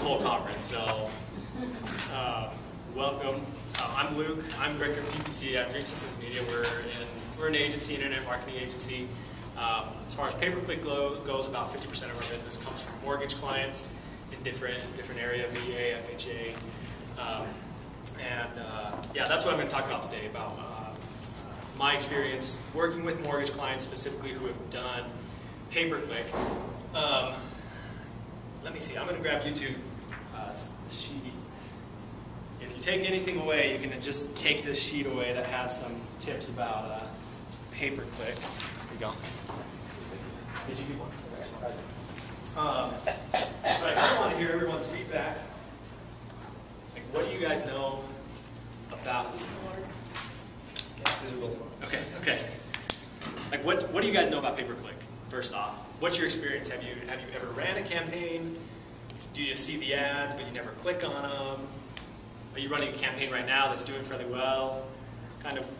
this whole conference. So, welcome. I'm Luke. I'm director of PPC at Dream Systems Media. We're an agency, an internet marketing agency. As far as pay-per-click goes, about 50% of our business comes from mortgage clients in different area, VA, FHA, yeah, that's what I'm going to talk about today. About my experience working with mortgage clients specifically who have done pay-per-click. Let me see. I'm going to grab YouTube sheet. If you take anything away, you can just take this sheet away that has some tips about pay-per-click. Here we go. Did you get one? But I just want to hear everyone's feedback. Like, what do you guys know about? Is this my water? Okay. Okay. Like, what do you guys know about pay-per-click? First off, what's your experience? Have you ever ran a campaign? Do you see the ads but you never click on them? Are you running a campaign right now that's doing fairly well? Kind of.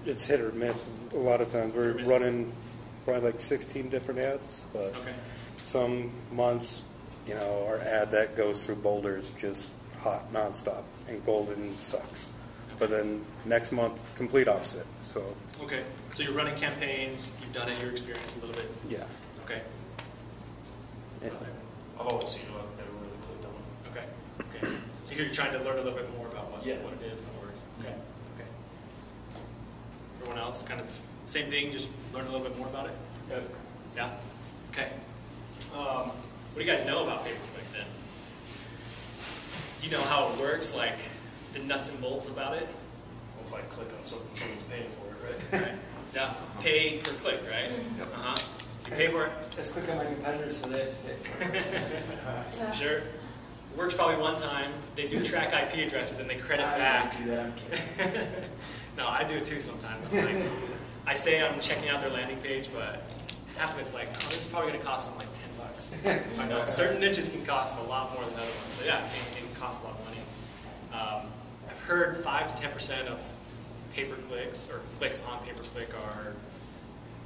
It's hit or miss. A lot of times we're running probably like 16 different ads, but some months, you know, our ad that goes through Boulder is just hot nonstop, and Golden sucks. But then next month, complete opposite. So. Okay. So you're running campaigns. You've done it. Your experience a little bit. Yeah. Okay. Yeah. I've always seen them. I've never really clicked on them. Okay. Okay. So you're trying to learn a little bit more about what it is and what works. Okay. Okay. Everyone else, kind of same thing. Just learn a little bit more about it. Yeah. Yeah. Okay. What do you guys know about pay-per-click then? Do you know how it works? Like the nuts and bolts about it? Well, if I click on something, someone's paying for it, right? Right. Yeah. Pay per click, right? Yep. So you pay for it? Let's click on my competitors so they have to pay for it. Sure. It works probably one time. They do track IP addresses and they credit back. I don't do that. I'm kidding. No, I do it too sometimes. I'm like, I say I'm checking out their landing page, but half of it's like, oh, this is probably going to cost them like $10. I know certain niches can cost a lot more than other ones. So yeah, it can cost a lot of money. I've heard 5 to 10% of pay-per-clicks or clicks on pay-per-click are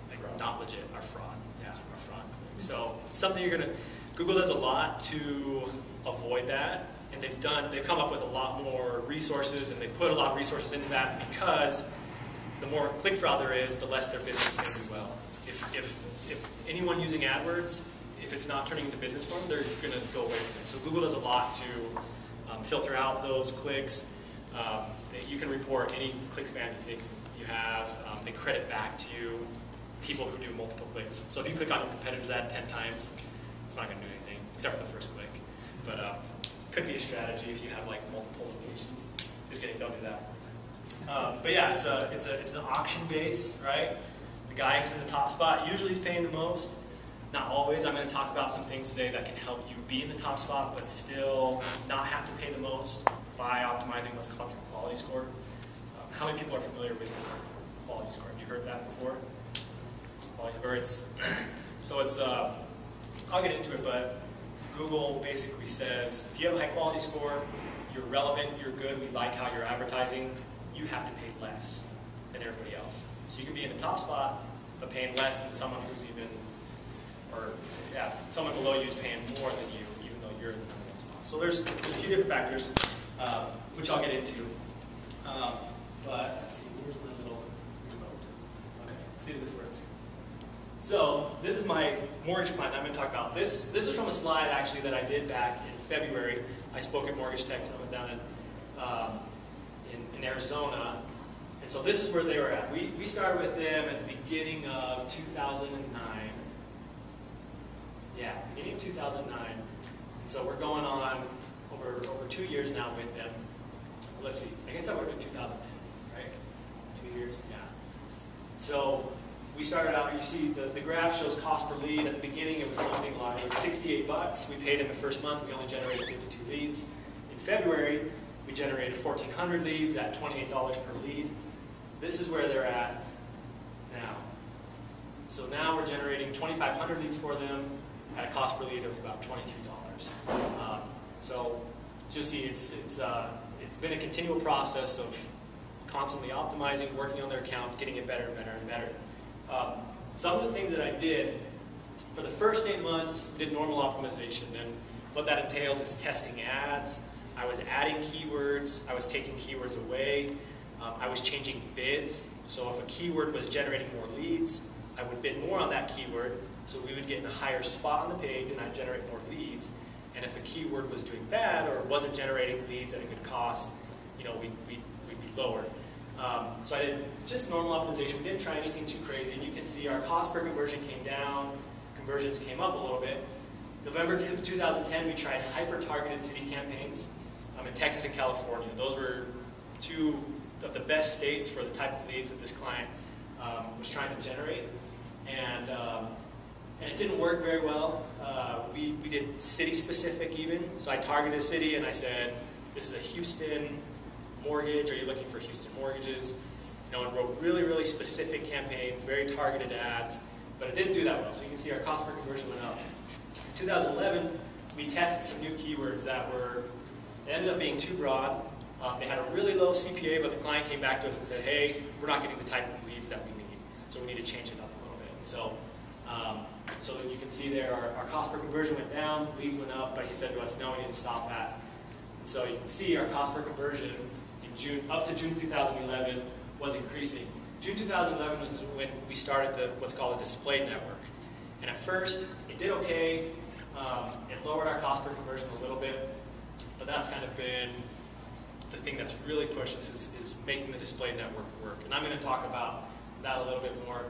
like not legit, are fraud. Yeah, are fraud clicks. So it's something you're gonna. Google does a lot to avoid that, and they've come up with a lot more resources, and they put a lot of resources into that because the more click fraud there is, the less their business is going to do well. If anyone using AdWords, if it's not turning into business for them, they're going to go away from it. So Google does a lot to filter out those clicks. You can report any click spam you think you have. They credit back to you people who do multiple clicks. So if you click on your competitor's ad 10 times, it's not going to do anything except for the first click. But could be a strategy if you have like multiple locations. Just kidding, don't do that. But yeah, it's an auction base, right? The guy who's in the top spot usually is paying the most. Not always. I'm going to talk about some things today that can help you be in the top spot, but still not have to pay the most by optimizing what's called your quality score. How many people are familiar with quality score? Have you heard that before? Quality score. I'll get into it, but Google basically says if you have a high quality score, you're relevant, you're good, we like how you're advertising, you have to pay less than everybody else. So you can be in the top spot, but paying less than someone who's someone below you is paying more than you, even though you're in the number one spot. So there's a few different factors, which I'll get into. But let's see, where's my little remote? Okay, let's see if this works. So this is my mortgage client I'm going to talk about. This is from a slide actually that I did back in February. I spoke at Mortgage Tech Summit down in Arizona. And so this is where they were at. We started with them at the beginning of 2009. Yeah, beginning of 2009. And so we're going on over 2 years now with them. Let's see, I guess I worked in 2010, right? 2 years? Yeah. So we started out, you see the graph shows cost per lead. At the beginning it was something like $68. We paid in the first month, we only generated 52 leads. In February, we generated 1,400 leads at $28 per lead. This is where they're at now. So now we're generating 2,500 leads for them at a cost per lead of about $23. So you'll see it's been a continual process of constantly optimizing, working on their account, getting it better and better and better. Some of the things that I did, for the first 8 months, we did normal optimization. Then What that entails is testing ads. I was adding keywords. I was taking keywords away. I was changing bids. So if a keyword was generating more leads, I would bid more on that keyword, so we would get in a higher spot on the page and I'd generate more leads. And if a keyword was doing bad or wasn't generating leads at a good cost, you know, we'd be lower. So I did just normal optimization. We didn't try anything too crazy. And you can see our cost per conversion came down, conversions came up a little bit. November 2010, we tried hyper-targeted city campaigns in Texas and California. Those were two of the best states for the type of leads that this client was trying to generate. And it didn't work very well. We did city-specific even. So I targeted a city and I said, this is a Houston mortgage. Are you looking for Houston mortgages? You know, and wrote really, really specific campaigns, very targeted ads. But it didn't do that well. So you can see our cost per conversion went up. In 2011, we tested some new keywords that they ended up being too broad. They had a really low CPA, but the client came back to us and said, hey, we're not getting the type of leads that we need, so we need to change it up a little bit. And so you can see there, our cost per conversion went down, leads went up, but he said to us, no, we need to stop that. And so you can see our cost per conversion in June, up to June 2011, was increasing. June 2011 was when we started what's called a display network. And at first, it did okay. It lowered our cost per conversion a little bit, but that's kind of been the thing that's really pushed us is making the display network work. And I'm going to talk about that a little bit more.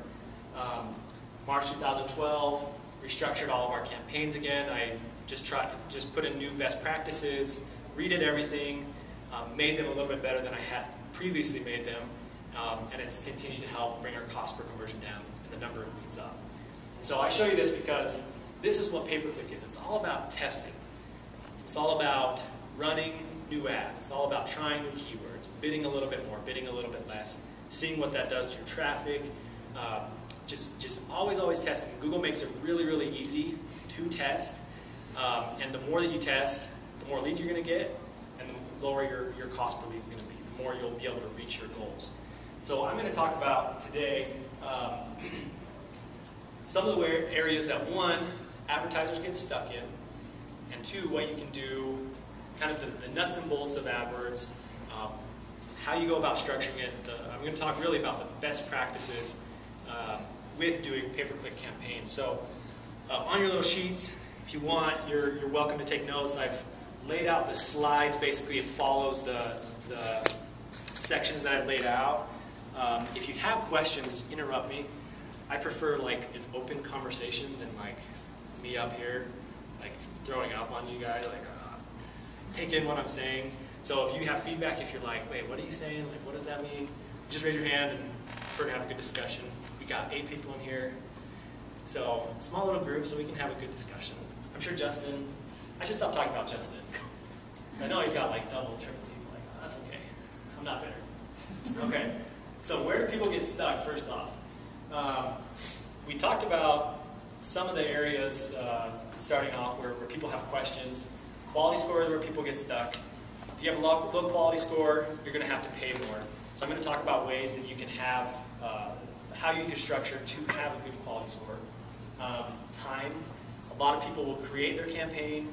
March 2012, restructured all of our campaigns again. I just put in new best practices, redid everything, made them a little bit better than I had previously made them, and it's continued to help bring our cost per conversion down and the number of leads up. And so I show you this because this is what pay-per-click is. It's all about testing. It's all about running new ads. It's all about trying new keywords, bidding a little bit more, bidding a little bit less, seeing what that does to your traffic. Just always testing. Google makes it really, really easy to test. And the more that you test, the more leads you're going to get, and the lower your cost per lead is going to be. The more you'll be able to reach your goals. So I'm going to talk about today some of the areas that, one, advertisers get stuck in, and two, what you can do, kind of the nuts and bolts of AdWords, how you go about structuring it. I'm going to talk really about the best practices with doing pay-per-click campaigns. So on your little sheets, if you want, you're welcome to take notes. I've laid out the slides. Basically, it follows the sections that I've laid out. If you have questions, interrupt me. I prefer like an open conversation than like me up here, like throwing up on you guys, like take in what I'm saying. So if you have feedback, if you're like, wait, what are you saying? Like, what does that mean? Just raise your hand and prefer to have a good discussion. We got 8 people in here. So small little group so we can have a good discussion. I'm sure Justin, I should stop talking about Justin. I know he's got like double, triple people. Like, oh, that's okay. I'm not bitter. Okay. So where do people get stuck, first off? We talked about some of the areas starting off where people have questions. Quality score is where people get stuck. If you have a low quality score, you're going to have to pay more. So I'm going to talk about ways that you can have, how you can structure to have a good quality score. Time. A lot of people will create their campaign.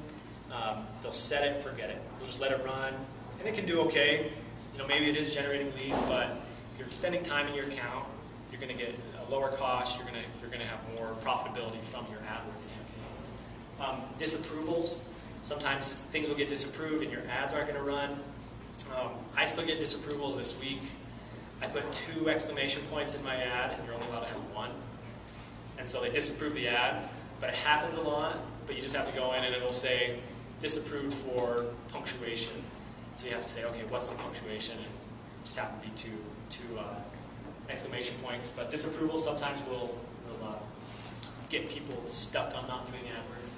They'll set it and forget it. They'll just let it run. And it can do okay. You know, maybe it is generating leads, but you're spending time in your account. You're going to get a lower cost. You're going to have more profitability from your AdWords campaign. Disapprovals. Sometimes things will get disapproved and your ads aren't going to run. I still get disapprovals this week. I put 2 exclamation points in my ad, and you're only allowed to have 1. And so they disapprove the ad, but it happens a lot. But you just have to go in and it'll say disapproved for punctuation. So you have to say, okay, what's the punctuation? And it just happens to be two exclamation points. But disapproval sometimes will get people stuck on not doing AdWords.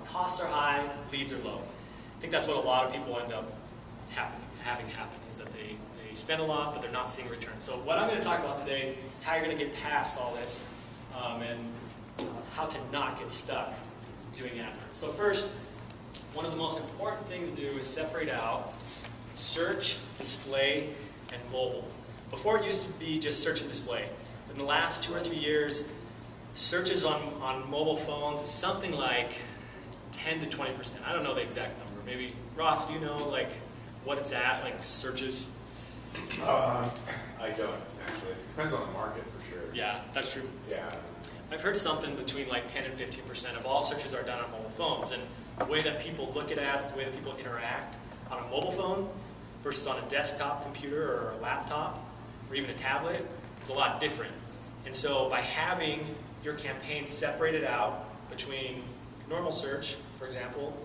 Costs are high, leads are low. I think that's what a lot of people end up having happen, is that they spend a lot, but they're not seeing returns. So what I'm going to talk about today is how you're going to get past all this and how to not get stuck doing AdWords. So first, one of the most important things to do is separate out search, display, and mobile. Before it used to be just search and display. In the last 2 or 3 years, searches on mobile phones is something like 10 to 20%. I don't know the exact number. Maybe, Ross, do you know like what it's at, like searches? I don't, actually. Depends on the market for sure. Yeah, that's true. Yeah. I've heard something between like 10 and 15% of all searches are done on mobile phones. And the way that people look at ads, the way that people interact on a mobile phone versus on a desktop computer or a laptop or even a tablet is a lot different. And so by having your campaign separated out between normal search, for example,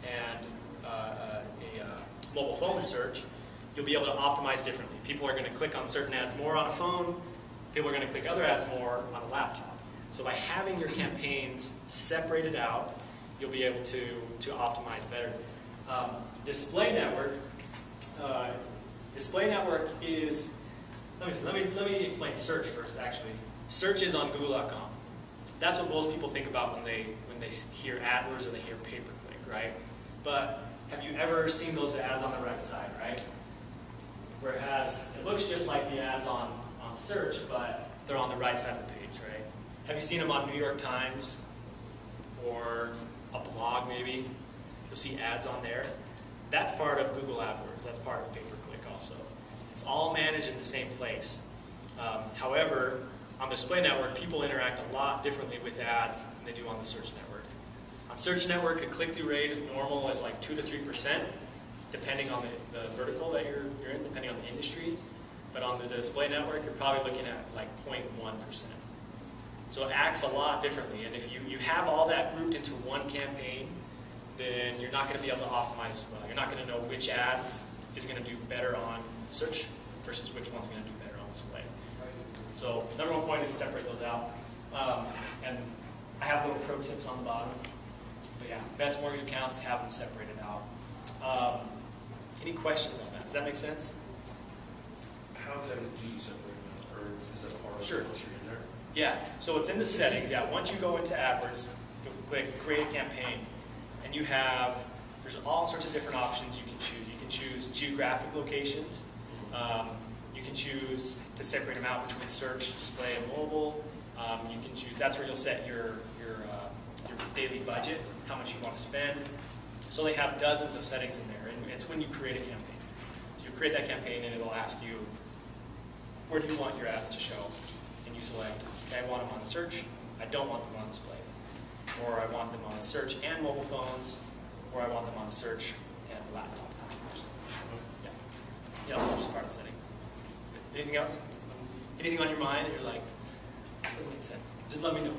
and a mobile phone search, you'll be able to optimize differently. People are going to click on certain ads more on a phone. People are going to click other ads more on a laptop. So by having your campaigns separated out, you'll be able to optimize better. Display network is, let me explain search first, actually. Search is on Google.com. That's what most people think about when they hear AdWords or they hear pay-per-click, right? But have you ever seen those ads on the right side, right? Where it looks just like the ads on search, but they're on the right side of the page, right? Have you seen them on New York Times or a blog maybe? You'll see ads on there. That's part of Google AdWords. That's part of pay-per-click also. It's all managed in the same place. However, on the display network, people interact a lot differently with ads than they do on the search network. On search network, a click-through rate of normal is like 2 to 3%, depending on the vertical that you're in, depending on the industry. But on the display network, you're probably looking at like 0.1%. So it acts a lot differently. And if you have all that grouped into one campaign, then you're not going to be able to optimize well. You're not going to know which ad is going to do better on search versus which one's going to do better on display. So number one point is separate those out. And I have little pro tips on the bottom. But yeah, best mortgage accounts, have them separated out. Any questions on that? Does that make sense? How exactly do you separate them? Or is that part of Sure. once you're in there? Yeah, so it's in the settings. Yeah, once you go into AdWords, you click Create a Campaign, and there's all sorts of different options you can choose. You can choose geographic locations. You can choose to separate them out between search, display, and mobile. You can choose, that's where you'll set your daily budget, how much you want to spend. So they have dozens of settings in there, and it's when you create a campaign. So you create that campaign, and it'll ask you, where do you want your ads to show? And you select, okay, I want them on search, I don't want them on display. Or I want them on search and mobile phones, or I want them on search and laptop computers. Yeah, those are just part of the settings. Anything else? Anything on your mind that you're like, this doesn't make sense? Just let me know.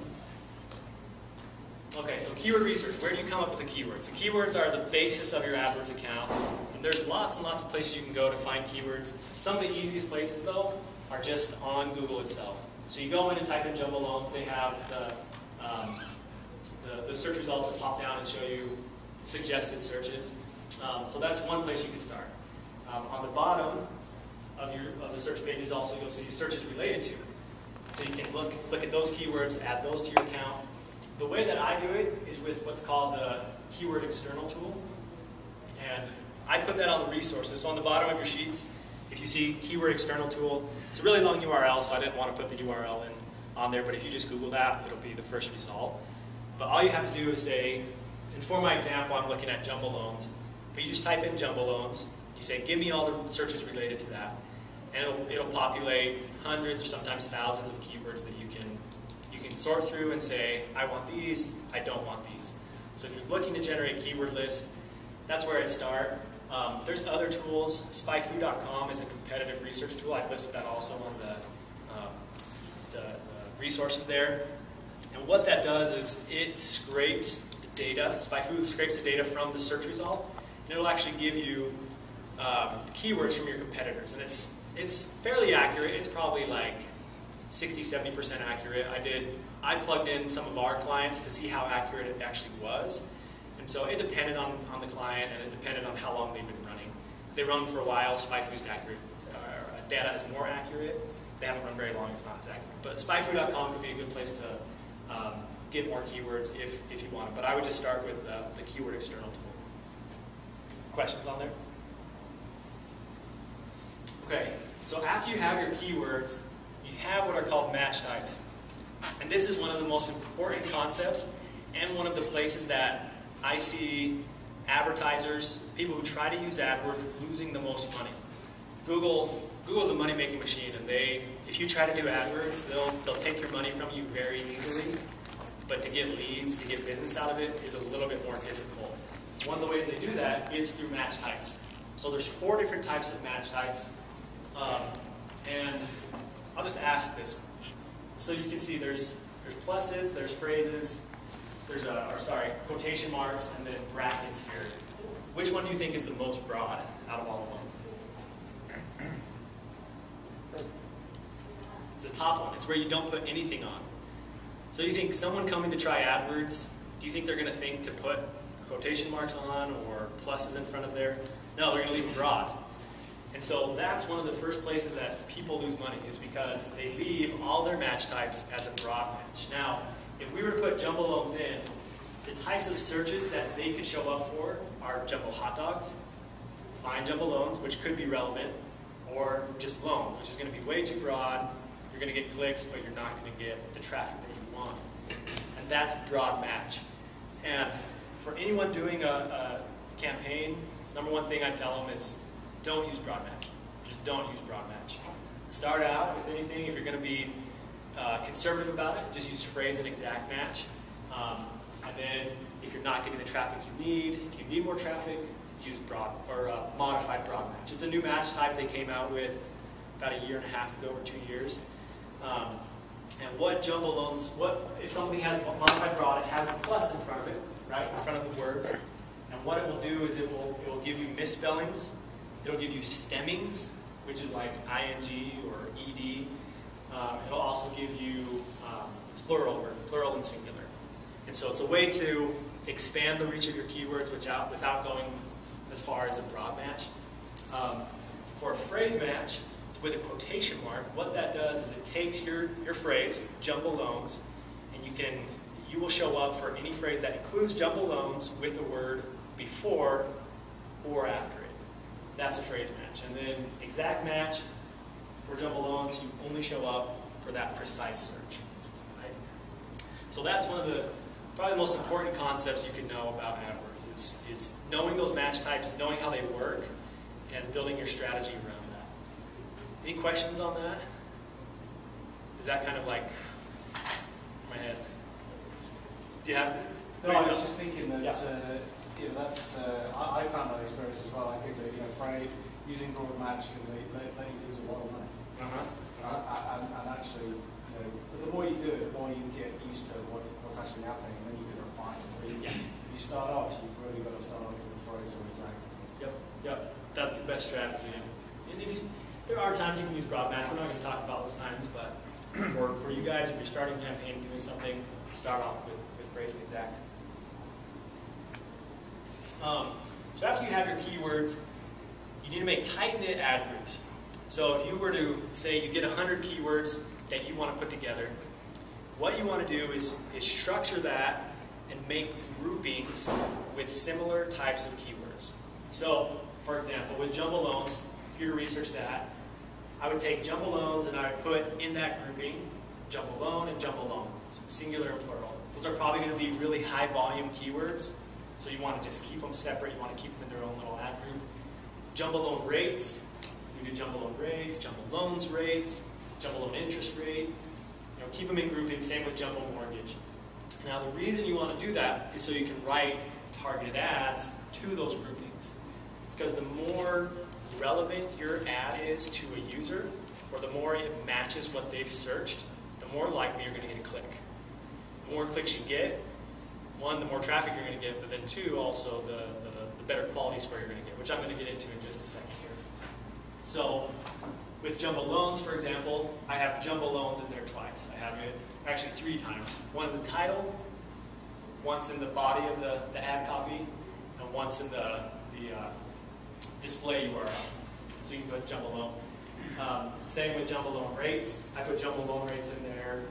Okay, so keyword research. Where do you come up with the keywords? The keywords are the basis of your AdWords account. And there's lots and lots of places you can go to find keywords. Some of the easiest places, though, are just on Google itself. So you go in and type in jumbo loans. They have the search results that pop down and show you suggested searches. So that's one place you can start. On the bottom of the search pages also you'll see searches related to. So you can look at those keywords, add those to your account. The way that I do it is with what's called the keyword external tool. And I put that on the resources. So on the bottom of your sheets, if you see keyword external tool, it's a really long URL, so I didn't want to put the URL on there, but if you just Google that, it'll be the first result. But all you have to do is say, and for my example, I'm looking at jumbo loans, but you just type in jumbo loans, you say, give me all the searches related to that, and it'll populate hundreds or sometimes thousands of keywords that you can sort through and say, I want these, I don't want these. So if you're looking to generate keyword list, that's where I'd start. There's other tools. Spyfoo.com is a competitive research tool. I've listed that also on the resources there. And what that does is it scrapes the data. Spyfoo scrapes the data from the search result, and it'll actually give you keywords from your competitors. And it's fairly accurate. It's probably like 60–70% accurate. I plugged in some of our clients to see how accurate it actually was. And so it depended on the client, and it depended on how long they've been running. If they run for a while, Spyfoo's data is more accurate. If they haven't run very long, it's not as accurate. But Spyfoo.com could be a good place to get more keywords if you want it. But I would just start with the keyword external tool. Questions on there? Okay, so after you have your keywords, you have what are called match types. And this is one of the most important concepts and one of the places that I see advertisers, people who try to use AdWords, losing the most money. Google's a money-making machine, and if you try to do AdWords, they'll take your money from you very easily. But to get leads, to get business out of it, is a little bit more difficult. One of the ways they do that is through match types. So there's 4 different types of match types, and I'll just ask this. So you can see there's pluses, there's phrases, there's quotation marks, and then brackets here. Which one do you think is the most broad out of all of them? It's the top one. It's where you don't put anything on. So you think someone coming to try AdWords, do you think they're going to think to put quotation marks on or pluses in front of there? No, they're going to leave them broad. And so that's one of the first places that people lose money, is because they leave all their match types as a broad match. Now, if we were to put jumbo loans in, the types of searches that they could show up for are jumbo hot dogs, find jumbo loans, which could be relevant, or just loans, which is going to be way too broad. You're going to get clicks, but you're not going to get the traffic that you want. And that's broad match. And for anyone doing a campaign, number one thing I tell them is don't use broad match. Just don't use broad match. Start out with anything. If you're going to be conservative about it, just use phrase and exact match. And then if you're not getting the traffic you need, if you need more traffic, use broad or modified broad match. It's a new match type they came out with about 1.5 years ago, or 2 years. And what jumbo loans, if something has modified broad, it has a plus in front of it, right, in front of the words. And what it will do is it will give you misspellings. It'll give you stemmings, which is like ing or ed. It'll also give you plural and singular. And so it's a way to expand the reach of your keywords without going as far as a broad match. For a phrase match, with a quotation mark, what that does is it takes your phrase, jumbo loans, and you will show up for any phrase that includes jumbo loans with a word before or after it. That's a phrase match. And then exact match for jumbo loans, you only show up for that precise search. Right? So that's one of the probably the most important concepts you can know about AdWords is knowing those match types, knowing how they work, and building your strategy around that. Any questions on that? Is that kind of like in my head? Do you have? No, I was just thinking that that's I found that experience as well. I think that using broad match can let you lose a lot of money. And actually, the more you do it, the more you get used to what's actually happening, and then you can refine it. If you start off, you've really got to start off with a phrase or exact. Yep. That's the best strategy. And there are times you can use broad match. We're not going to talk about those times, but for you guys, if you're starting a campaign doing something, start off with phrase and exact. So after you have your keywords, you need to make tight-knit ad groups. So if you were to say you get 100 keywords that you want to put together, what you want to do is structure that and make groupings with similar types of keywords. So, for example, with jumbo loans, if you were to research that, I would take jumbo loans and I would put in that grouping jumbo loan and jumbo loan, singular and plural. Those are probably going to be really high volume keywords, so you want to just keep them separate. You want to keep them in their own little ad group. Jumbo loan rates, you do jumbo loan rates, jumbo loans rates, jumbo loan interest rate. Keep them in grouping. Same with jumbo mortgage. Now the reason you want to do that is so you can write targeted ads to those groupings, because the more relevant your ad is to a user, or the more it matches what they've searched, the more likely you're going to get a click. The more clicks you get, one, the more traffic you're going to get, but then two, also the better quality score you're going to get, which I'm going to get into in just a second here. So with jumbo loans, for example, I have jumbo loans in there twice. I have it actually 3 times. One in the title, once in the body of the ad copy, and once in the display URL. So you can put jumbo loan. Same with jumbo loan rates. I put jumbo loan rates in there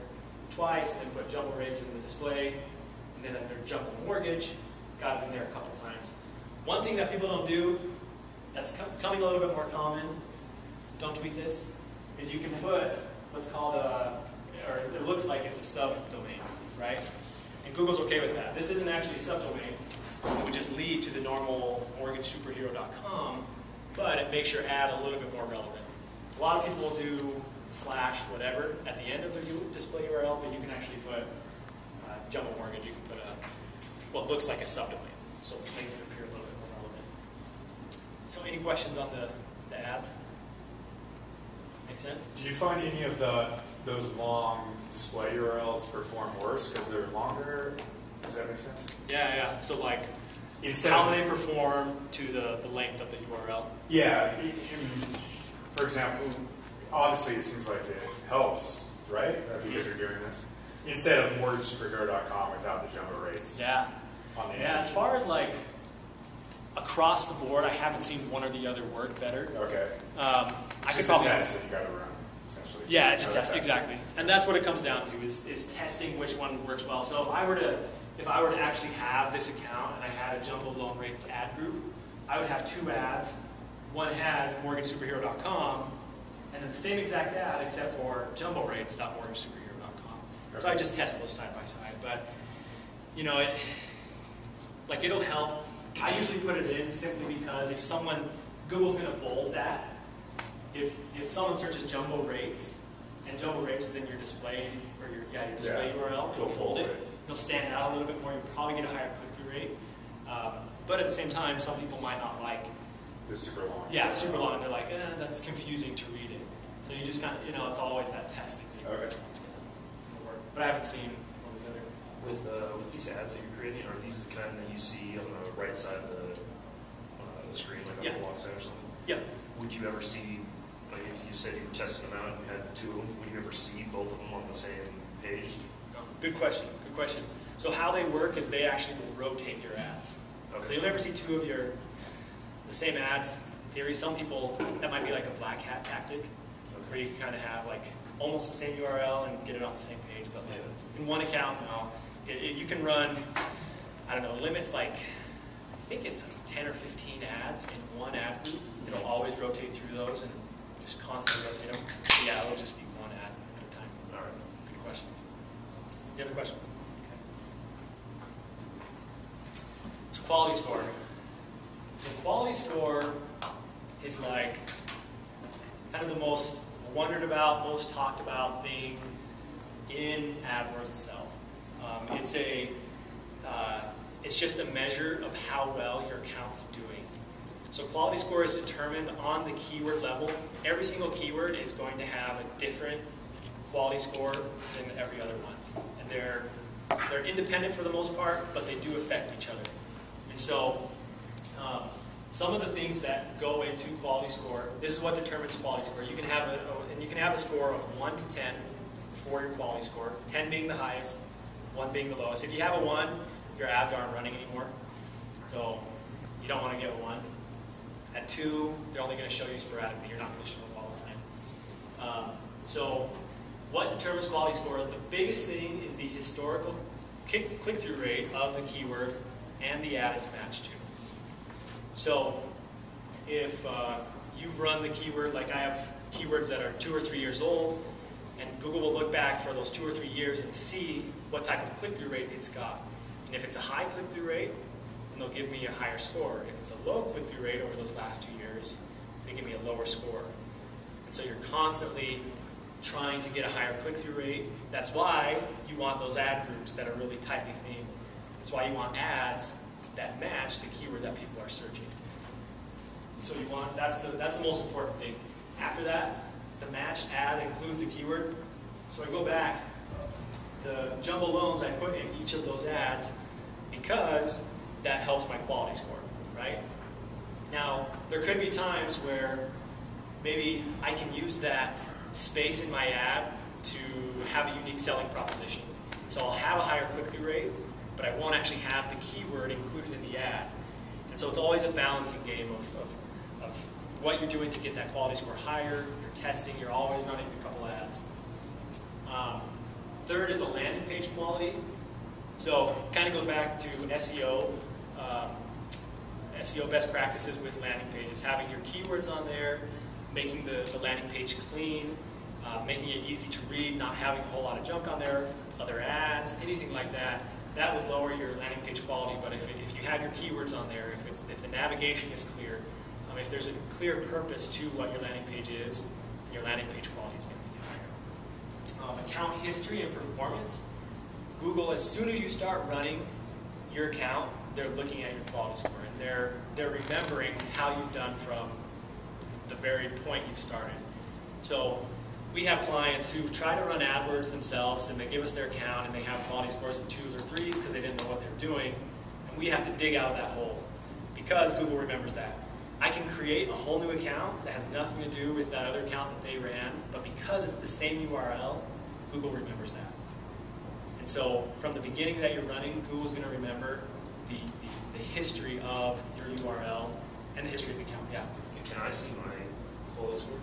twice, and then put jumbo rates in the display, and then under jumbo mortgage, got it in there a couple times. One thing that people don't do, that's becoming a little bit more common, don't tweet this, is you can put what's called or it looks like it's a subdomain, right? And Google's okay with that. This isn't actually a subdomain. it would just lead to the normal mortgagesuperhero.com, but it makes your ad a little bit more relevant. A lot of people will do / whatever at the end of their display URL, but you can actually put Jumbo Mortgage. You can put what looks like a subdomain, so it makes it appear a little bit more relevant. So any questions on the ads? Make sense? Do you find any of those long display URLs perform worse because they're longer? Does that make sense? Yeah. So like, Instead how of, they perform to the length of the URL. yeah. For example, obviously it seems like it helps, right? Because you're doing this. Instead of mortgagesuperhero.com without the jumbo rates. Yeah. On the Yeah. end. As far as like across the board, I haven't seen one or the other work better. Okay. I It's could just probably. a test that you got to run, essentially. Yeah, Just it's a another test, exactly. And that's what it comes down to, is testing which one works well. So if I were to actually have this account and I had a jumbo loan rates ad group, I would have 2 ads. One has mortgagesuperhero.com, and then the same exact ad except for jumborates.mortgagesuperhero.com. So I just test those side by side. But you know, it'll help. I usually put it in simply because if Google's going to bold that. If someone searches jumbo rates, and jumbo rates is in your display or your display URL, and you hold it, it'll stand out a little bit more. You'll probably get a higher click-through rate. But at the same time, some people might not like the super long. Yeah, super long. They're like, that's confusing to read it. So you just kind of, it's always that testing. Okay. Which one's going to work? But I haven't seen one or the other. With these ads that you're creating, are these the kind that you see on the right side of the screen, like on the block side or something? Yeah. Would you ever see, like if you said you were testing them out and you had 2 of them, would you ever see both of them on the same page? Good question. Good question. So how they work is they actually will rotate your ads. Okay. So you'll never see 2 of the same ads. In theory, some people, that might be like a black hat tactic, where you can kind of have like almost the same URL and get it on the same page. But like, in one account, no. You can run, I don't know, limits like, I think it's like 10 or 15 ads in one ad group. It'll always rotate through those and just constantly rotate them. So yeah, it'll just be one ad at a time. All right. Good question. Any other questions? Okay. So quality score. So quality score is like kind of the most wondered about, most talked about thing in AdWords itself. It's just a measure of how well your account's doing. So quality score is determined on the keyword level. Every single keyword is going to have a different quality score than every other one. And they're independent for the most part, but they do affect each other. And so some of the things that go into quality score, this is what determines quality score. You can have a score of 1 to 10 for your quality score, 10 being the highest, 1 being the lowest. If you have a 1, your ads aren't running anymore. So you don't want to get a 1. At 2, they're only going to show you sporadically. You're not going to show them all the time. So what determines quality score? The biggest thing is the historical click-through rate of the keyword and the ad it's matched to. So if you've run the keyword, like I have keywords that are 2 or 3 years old, and Google will look back for those 2 or 3 years and see what type of click-through rate it's got. And if it's a high click-through rate, then they'll give me a higher score. If it's a low click-through rate over those last 2 years, they give me a lower score. And so you're constantly trying to get a higher click-through rate. That's why you want those ad groups that are really tightly themed. That's why you want ads that match the keyword that people are searching. So you want, that's the most important thing. After that, the matched ad includes the keyword. So I go back, the jumbo loans I put in each of those ads because that helps my quality score, right? Now, there could be times where maybe I can use that space in my ad to have a unique selling proposition. So I'll have a higher click-through rate, but I won't actually have the keyword included in the ad. And so it's always a balancing game of what you're doing to get that quality score higher. You're testing, you're always running a couple ads. Third is a landing page quality. So kind of go back to SEO. SEO best practices with landing pages, having your keywords on there, making the landing page clean, making it easy to read, not having a whole lot of junk on there, other ads, anything like that. that would lower your landing page quality, but if you have your keywords on there, if the navigation is clear, if there's a clear purpose to what your landing page is, your landing page quality is going to be higher. Account history and performance. Google, as soon as you start running your account, they're looking at your quality score, and they're remembering how you've done from the very point you've started. So we have clients who try to run AdWords themselves, and they give us their account, and they have quality scores of 2s or 3s because they didn't know what they're doing, and we have to dig out of that hole because Google remembers that. I can create a whole new account that has nothing to do with that other account that they ran, but because it's the same URL, Google remembers that. And so from the beginning that you're running, Google's going to remember the history of your URL and the history of the account. Yeah. Can I see my quality score?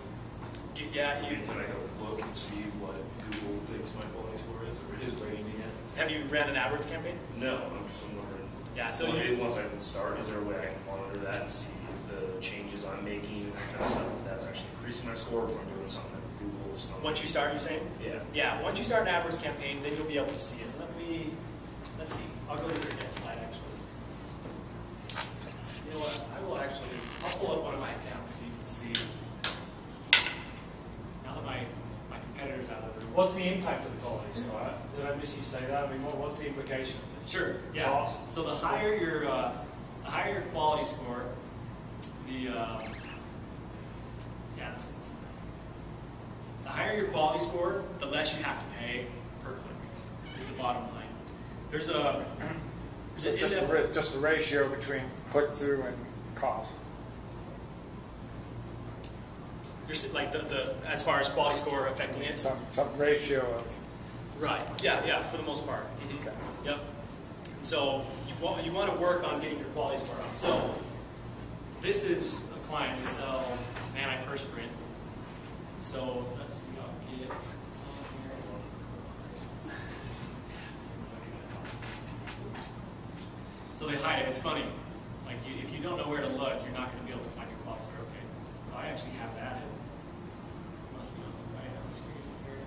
Yeah. Can I go look and see what Google thinks my quality score is, or is rating me at? Have you ran an AdWords campaign? No, I'm just wondering. Yeah. So maybe once I start, is there a way I can monitor that and see if the changes I'm making, that kind of stuff, if that's actually increasing my score, or if I'm doing something that Google's not. Once you start, you're saying? Yeah. Yeah. Once you start an AdWords campaign, then you'll be able to see it. Let's see. I'll go to this next slide, actually. You know what? I'll pull up one of my accounts so you can see. Now that my competitor's out of the room. What's the impact of the quality score? Did I miss you say that? I mean, what's the implication of this? Sure. Yeah. Cost? So the higher your quality score, the higher your quality score, the less you have to pay per click. Is the bottom line. There's just a ratio between click-through and cost. Like as far as quality score affecting it? Some ratio of... Right, yeah, for the most part. Mm-hmm. Okay. Yep. So you want to work on getting your quality score up. So this is a client. We sell antiperspirant. So let's see, I'll get this on here. So they hide it. It's funny. Like if you don't know where to look, you're not going to be able to find your quality score. Okay. So I actually have that in. Must be on the right on the screen here.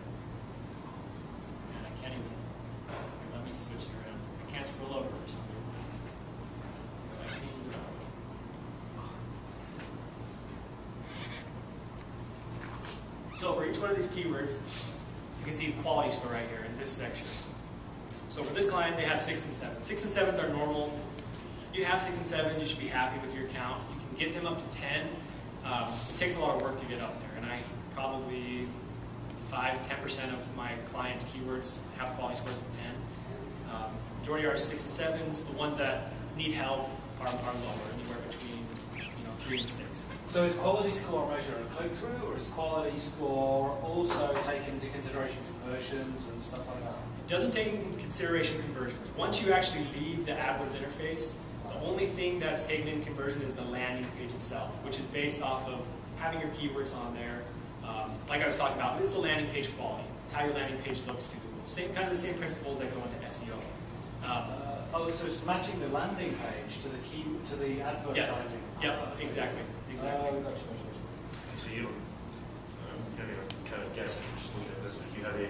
And I can't even. Here, let me switch it around. I can't scroll over or something. But I can move it up. So for each one of these keywords, you can see the quality score right here in this section. So for this client, they have 6 and 7. 6 and 7s are normal. You have 6 and 7, you should be happy with your account. You can get them up to 10. It takes a lot of work to get up there, and I probably 5 to 10% of my clients' keywords have quality scores of 10. Majority are 6 and 7s. The ones that need help are lower, anywhere between 3 and 6. So is quality score measured on click-through, or is quality score also taken into consideration conversions and stuff like that? It doesn't take into consideration conversions. Once you actually leave the AdWords interface, the only thing that's taken in conversion is the landing page itself, which is based off of having your keywords on there. Like I was talking about, it's the landing page quality. It's how your landing page looks to Google. Kind of the same principles that go into SEO. So it's matching the landing page to the advertising. Yes. Yep. Exactly. Gotcha. So you, kind of guessing, just looking at this, if you have a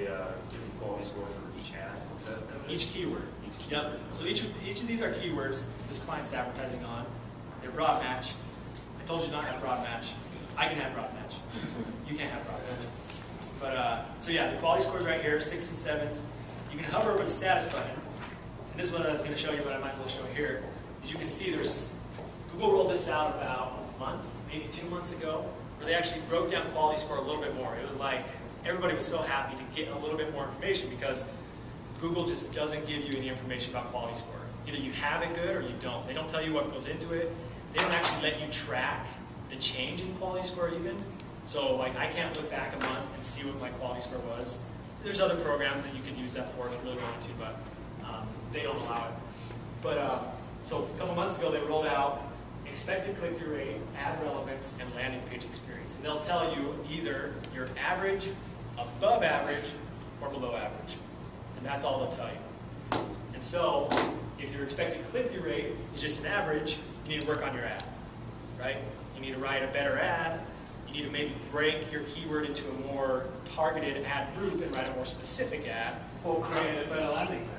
different quality score for each ad, is that each keyword? Each keyword. Yep. So each of these are keywords this client's advertising on. They're broad match. I told you not to have broad match. I can have broad match. You can't have broad match. But so yeah, the quality scores right here, 6 and 7s. You can hover over the status button. And this is what I was going to show you, but I might as well show here. As you can see, Google rolled this out about a month, maybe 2 months ago, where they actually broke down quality score a little bit more. It was like everybody was so happy to get a little bit more information because Google just doesn't give you any information about quality score. Either you have it good or you don't. They don't tell you what goes into it. They don't actually let you track the change in quality score even. So like I can't look back a month and see what my quality score was. There's other programs that you can use that for if you really want to, but they don't allow it. But so a couple months ago they rolled out expected click-through rate, ad relevance, and landing page experience. And they'll tell you either you're average, above average, or below average. And that's all they'll tell you. And so, if your expected click-through rate is just an average, you need to work on your ad, right? You need to write a better ad. You need to maybe break your keyword into a more targeted ad group and write a more specific ad. Or create a better landing page.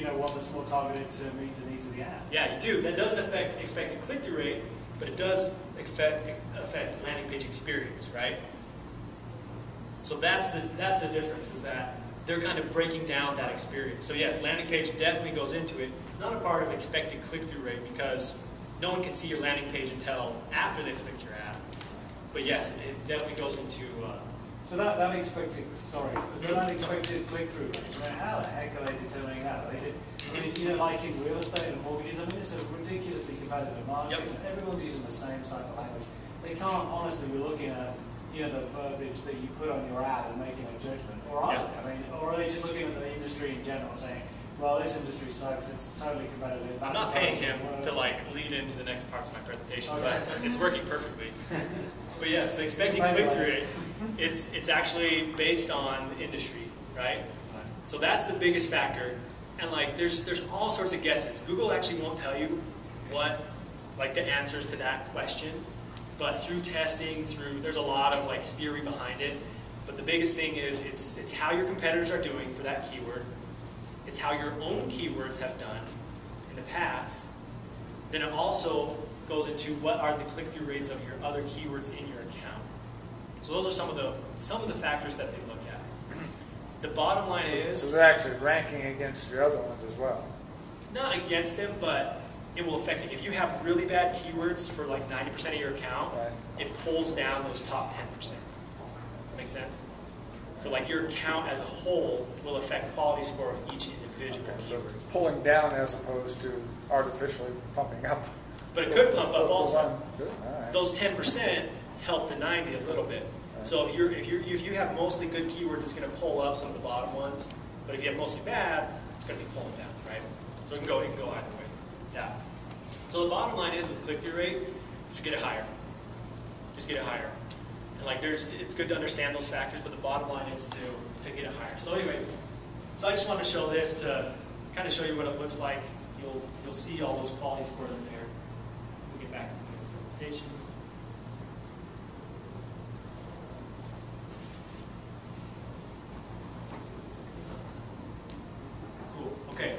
one that's more targeted to meet the needs of the ad. Yeah, you do. That doesn't affect expected click-through rate, but it does affect landing page experience, right? So that's the difference, is that they're kind of breaking down that experience. So yes, landing page definitely goes into it. It's not a part of expected click-through rate because no one can see your landing page until after they've clicked your ad. But yes, it definitely goes into... So that expected click-through rate, I mean, how the heck are they determining that? Like in real estate and mortgages, I mean, it's a ridiculously competitive market. Yep. Everyone's using the same type of language. They can't honestly be looking at the verbiage that you put on your ad and making a judgment, or are they? I mean, or are they just looking at the industry in general, saying, well, this industry sucks, it's totally competitive. I'm not paying him to lead into the next parts of my presentation, but it's working perfectly. But yes, the expected click-through rate, it's actually based on industry, right? So that's the biggest factor. And there's all sorts of guesses. Google actually won't tell you what the answers to that question, but through testing, there's a lot of theory behind it. But the biggest thing is it's how your competitors are doing for that keyword. It's how your own keywords have done in the past. Then it also goes into what are the click-through rates of your other keywords in your account. So those are some of the factors that they look at. The bottom line is... So they're actually ranking against your other ones as well. Not against them, but it will affect it. If you have really bad keywords for 90% of your account, right, it pulls down those top 10%. Does that make sense? So your account as a whole will affect quality score of each individual keyword. So it's pulling down as opposed to artificially pumping up. But it could pump up also. Right. Those 10% help the 90 a little bit. Right. So if you have mostly good keywords, it's going to pull up some of the bottom ones. But if you have mostly bad, it's going to be pulling down, right? So it can go either way. Yeah. So the bottom line is with click-through rate, just get it higher. Just get it higher. And it's good to understand those factors, but the bottom line is to get it higher. So anyways, I just wanted to show this to kind of show you what it looks like. You'll see all those quality scores in there. We'll get back to the presentation. Cool. Okay.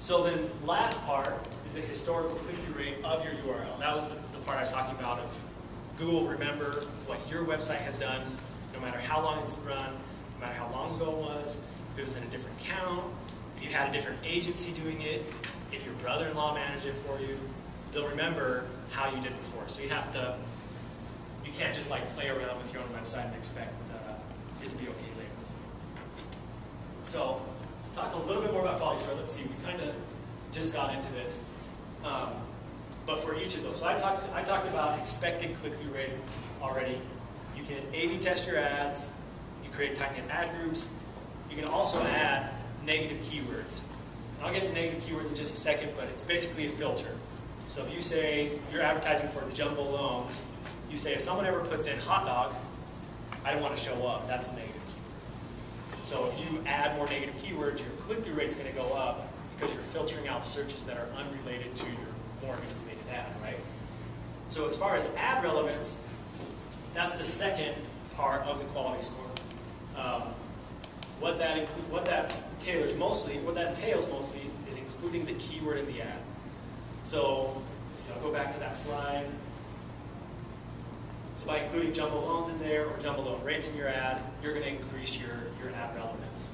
So then last part is the historical click-through rate of your URL. That was the part I was talking about of Google remember what your website has done, no matter how long it's run, no matter how long ago it was, if it was in a different account, if you had a different agency doing it, if your brother-in-law managed it for you, they'll remember how you did before. So you can't just play around with your own website and expect it to be okay later. So, talk a little bit more about quality score. Let's see, we kind of just got into this. But for each of those, so I talked about expected click-through rate already. You can A/B test your ads. You create tight-knit ad groups. You can also add negative keywords. And I'll get to negative keywords in just a second, but it's basically a filter. So if you say you're advertising for the jumbo loans, you say if someone ever puts in hot dog, I don't want to show up. That's a negative keyword. So if you add more negative keywords, your click-through rate's going to go up because you're filtering out searches that are unrelated to your mortgage-related ad, right? So as far as ad relevance, that's the second part of the quality score. What that entails mostly is including the keyword in the ad. So I'll go back to that slide. So by including jumbo loans in there or jumbo loan rates in your ad, you're going to increase your ad relevance.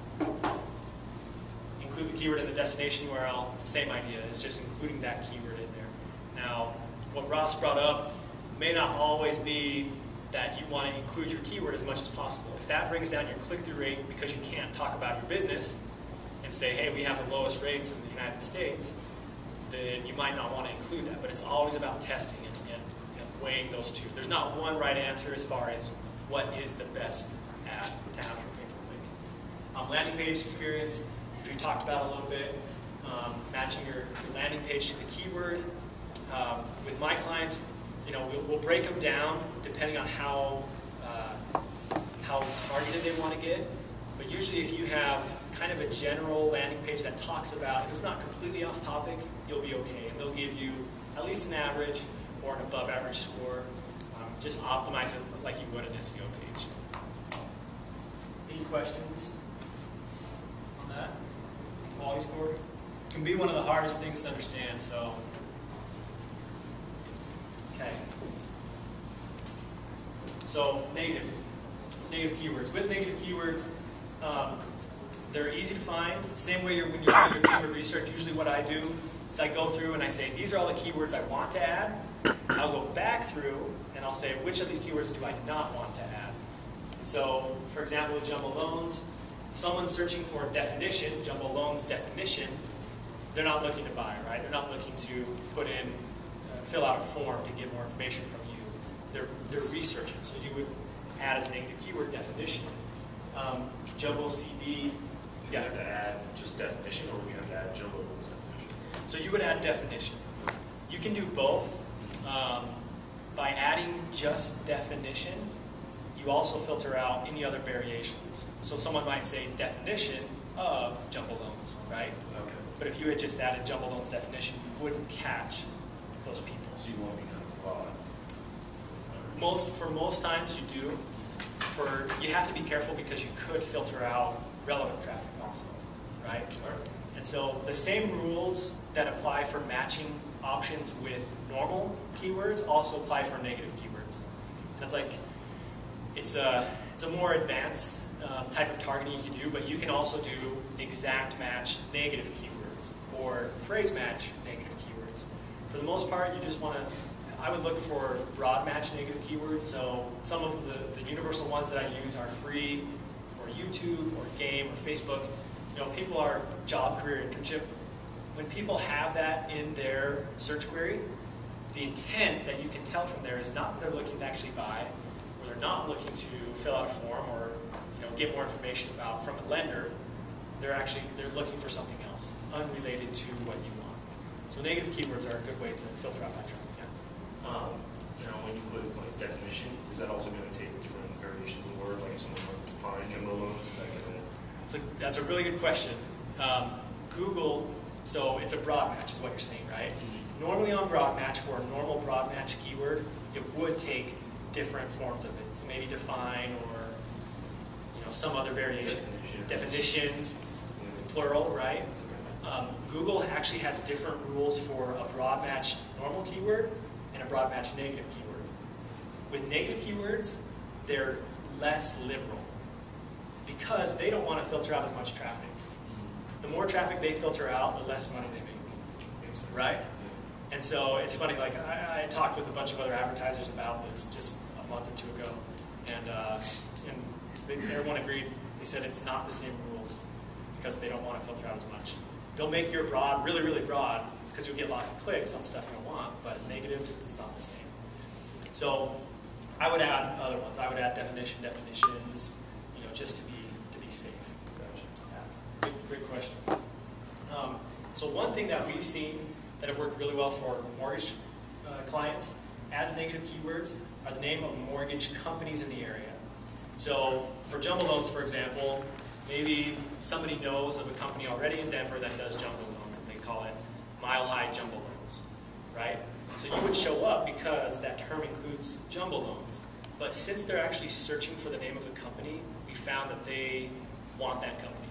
Include the keyword in the destination URL, same idea. It's just including that keyword in there. Now, what Ross brought up may not always be that you want to include your keyword as much as possible. If that brings down your click-through rate because you can't talk about your business and say, hey, we have the lowest rates in the United States, then you might not want to include that. But it's always about testing and weighing those two. There's not one right answer as far as what is the best ad to have for pay-per-click. Landing page experience, which we talked about a little bit, matching your landing page to the keyword. With my clients, we'll break them down depending on how targeted they want to get. But usually if you have kind of a general landing page that talks about, if it's not completely off topic, you'll be okay. And they'll give you at least an average or an above average score. Just optimize it like you would an SEO page. Any questions on that? quality score can be one of the hardest things to understand. So, okay. So negative keywords. With negative keywords, they're easy to find. Same way when you're doing your keyword research, usually what I do is I go through and I say, these are all the keywords I want to add. I'll go back through and I'll say, which of these keywords do I not want to add? So, for example, with jumbo loans, if someone's searching for a definition, jumbo loans definition, they're not looking to buy, right? They're not looking to put in, fill out a form to get more information from you. They're researching. So you would add as a negative keyword definition. Jumbo CD. You have to add just definition, or would you have to add jumbo loans definition? So you would add definition. You can do both. By adding just definition, you also filter out any other variations. So someone might say definition of jumbo loans, right? Okay. But if you had just added jumbo loans definition, you wouldn't catch those people. So you want to be kind of broad. For most times you do. You have to be careful because you could filter out relevant traffic also, right? And so the same rules that apply for matching options with normal keywords also apply for negative keywords. And it's like, it's a more advanced type of targeting you can do, but you can also do exact match negative keywords or phrase match negative keywords. For the most part, you just want to, I would look for broad match negative keywords. So some of the universal ones that I use are free, or YouTube, or game, or Facebook. You know, people are job, career, internship. When people have that in their search query, the intent that you can tell from there is not that they're looking to actually buy, or they're not looking to fill out a form, or get more information about from a lender. They're looking for something else, unrelated to what you want. So negative keywords are a good way to filter out that traffic. When you put like definition, is that also going to take different variations of word? Like if someone wants to define jumbo loans, is that going to? That's a really good question. Google, so it's a broad match is what you're saying, right? Mm-hmm. Normally on broad match, for a normal broad match keyword, it would take different forms of it. So maybe define, or some other variation. Definitions, plural, right? Google actually has different rules for a broad match normal keyword and a broad match negative keyword. With negative keywords, they're less liberal because they don't want to filter out as much traffic. The more traffic they filter out, the less money they make, right? And so it's funny, like I talked with a bunch of other advertisers about this just a month or two ago, and everyone agreed. They said it's not the same rules because they don't want to filter out as much. They'll make your broad really, really broad because you'll get lots of clicks on stuff you don't want, but negative, it's not the same. So I would add other ones. I would add definitions, just to be safe. Yeah. Great question. So one thing that we've seen that have worked really well for mortgage clients as negative keywords are the name of mortgage companies in the area. So for jumbo loans, for example, maybe somebody knows of a company already in Denver that does jumbo loans, and they call it Mile High Jumbo Loans, right? So you would show up because that term includes jumbo loans. But since they're actually searching for the name of a company, we found that they want that company.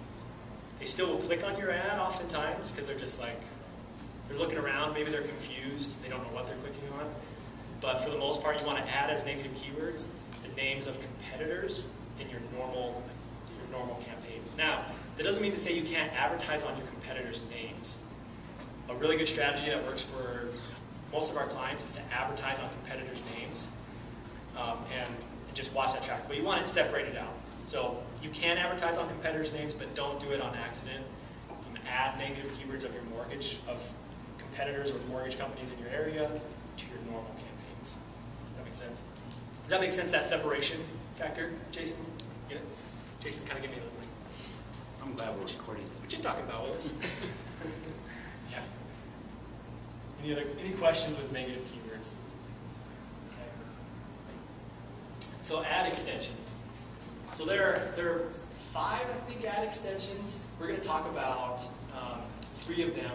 They still will click on your ad oftentimes because they're just like, they're looking around, maybe they're confused, they don't know what they're clicking on. But for the most part, you want to add as negative keywords the names of competitors in your normal campaigns. Now, that doesn't mean to say you can't advertise on your competitors' names. A really good strategy that works for most of our clients is to advertise on competitors' names and just watch that traffic. But you want it separated out. So you can advertise on competitors' names, but don't do it on accident. Add negative keywords of your mortgage, of competitors or mortgage companies in your area to your normal campaigns. Does that make sense? Does that make sense, that separation factor? Jason, get it? Jason kind of give me a little bit. I'm glad we're recording. What you talking about with us? Yeah. Any questions with negative keywords? Okay. So ad extensions. So there are 5, I think, ad extensions. We're going to talk about 3 of them.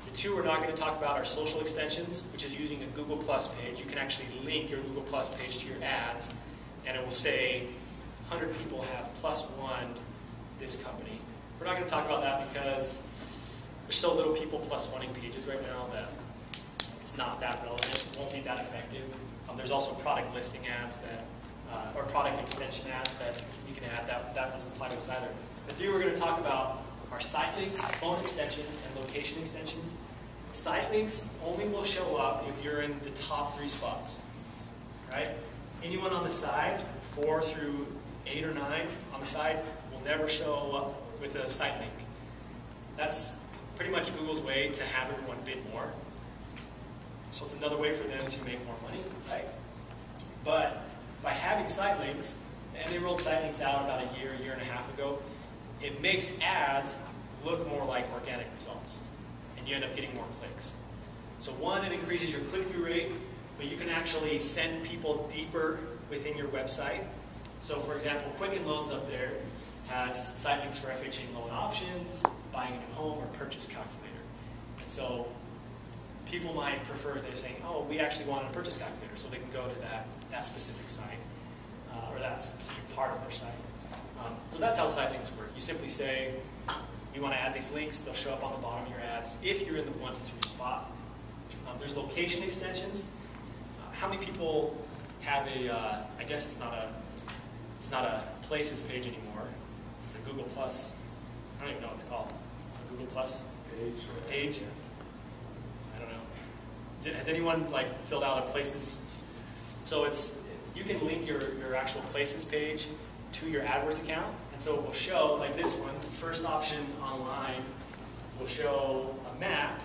The 2 we're not going to talk about are social extensions, which is using a Google Plus page. You can actually link your Google Plus page to your ads, and it will say 100 people have +1 this company. We're not going to talk about that because there's so little people plus wanting pages right now that it's not that relevant. It won't be that effective. There's also product listing ads that, or product extension ads that you can add. That doesn't apply to us either. The three we're going to talk about are site links, phone extensions, and location extensions. Site links only will show up if you're in the top 3 spots, right? Anyone on the side, 4 through 8 or 9 on the side, will never show up with a site link. That's pretty much Google's way to have everyone bid more. So it's another way for them to make more money, right? But by having site links, and they rolled site links out about a year and a half ago, it makes ads look more like organic results. And you end up getting more clicks. So one, it increases your click-through rate, but you can actually send people deeper within your website. So for example, Quicken Loans up there has site links for FHA loan options, buying a new home, or purchase calculator. And so people might prefer, they're saying, oh, we actually want a purchase calculator, so they can go to that specific site, or that specific part of their site. So that's how site links work. You simply say, you want to add these links, they'll show up on the bottom of your ads if you're in the 1 to 3 spot. There's location extensions. How many people have a, I guess it's not a places page anymore. It's a Google Plus. I don't even know what it's called. A Google Plus page. I don't know. Has anyone filled out a places? So you can link your actual places page to your AdWords account, and so it will show, like this one, first option online will show a map,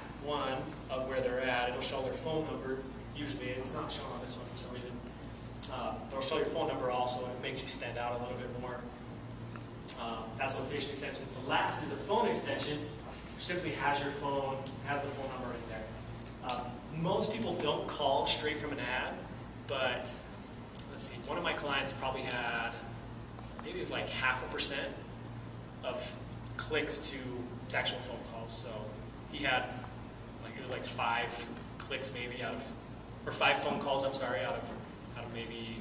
of where they're at. It'll show their phone number. Usually it's not shown on this one for some reason. It'll show your phone number also, and it makes you stand out a little bit more. That's location extensions. The last is a phone extension, which simply has your phone, has the phone number in there. Most people don't call straight from an ad, but let's see, one of my clients probably had, maybe it's like 0.5% of clicks to actual phone calls. So he had, it was like 5 clicks maybe out of, or 5 phone calls, I'm sorry, out of maybe,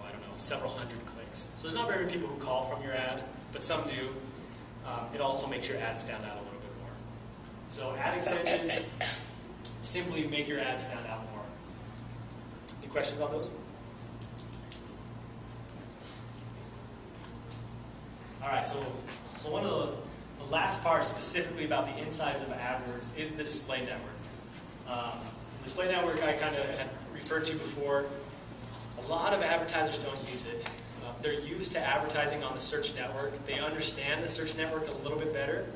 I don't know, several hundred clicks. So there's not very many people who call from your ad, but some do. It also makes your ad stand out a little bit more. So ad extensions simply make your ad stand out more. Any questions on those? All right, so one of the last part specifically about the insides of AdWords is the display network. The display network I kind of had referred to before. A lot of advertisers don't use it. They're used to advertising on the search network. They understand the search network a little bit better.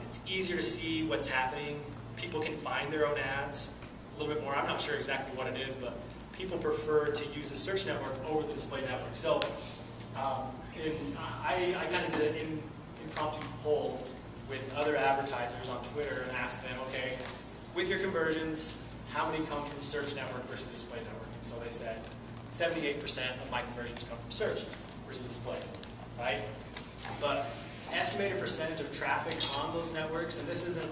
It's easier to see what's happening. People can find their own ads a little bit more. I'm not sure exactly what it is, but people prefer to use the search network over the display network. So I kind of did an impromptu poll with other advertisers on Twitter and asked them, okay, with your conversions, how many come from search network versus display network? And so they said 78% of my conversions come from search versus display, right? But estimated percentage of traffic on those networks, and this isn't,